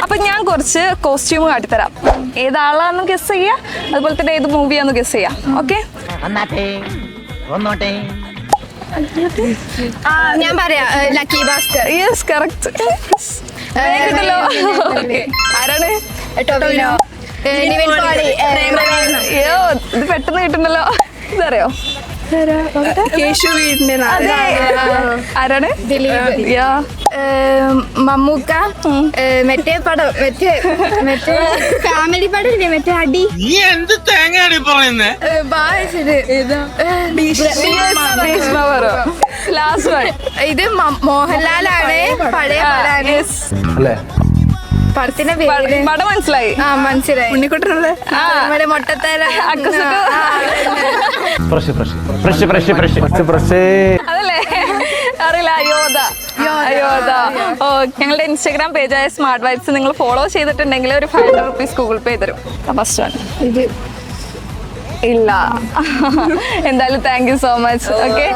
അപ്പൊ ഞാൻ കുറച്ച് കോസ്റ്റ്യൂം കാട്ടിത്തരാം. ഏതാളാന്ന് ഗസ് ചെയ്യാ, അതുപോലെ തന്നെ ഏത് മൂവിയാന്ന് ഗസ് ചെയ്യാം. ഓക്കെ, ഞാൻ പറയാം ലക്കി ഭാസ്കർ. Yes, correct. കിട്ടല്ലോ. ആരാണ്? ടൊവിനോ. നിവിൻ പോളി. അയ്യോ, ഇത് പെട്ടെന്ന് കിട്ടുന്നല്ലോ. ഇതറിയോ? അതെ. ആരാണ്? ദിലീപ്. യാ. മമ്മൂക്ക. മറ്റേ പടം മറ്റേ ഫാമിലി പടം ഇല്ലേ, മറ്റേ അടി. നീ എന്ത് തേങ്ങയാണ് പറയുന്നേ? Last one. ഇത് മോഹൻലാലാണ്. പഴയ പടാണ്. അല്ലേ? പടത്തിന്റെ പേര് പടം മനസ്സിലായി. മനസ്സിലായി. ഉണ്ണിക്കുട്ടനല്ലേ? നമ്മുടെ മൊട്ടത്തേര. അതല്ലേ? അറിയില്ല. അയോധ. ഓ, ഞങ്ങളുടെ ഇൻസ്റ്റാഗ്രാം പേജായ സ്മാർട്ട് വൈബ്സ് നിങ്ങൾ ഫോളോ ചെയ്തിട്ടുണ്ടെങ്കിൽ ഒരു 500 rupees ഗൂഗിൾ പേ തരും. ഫസ്റ്റ് വൺ ഇത് ഇല്ല. എന്തായാലും thank you so much. Okay.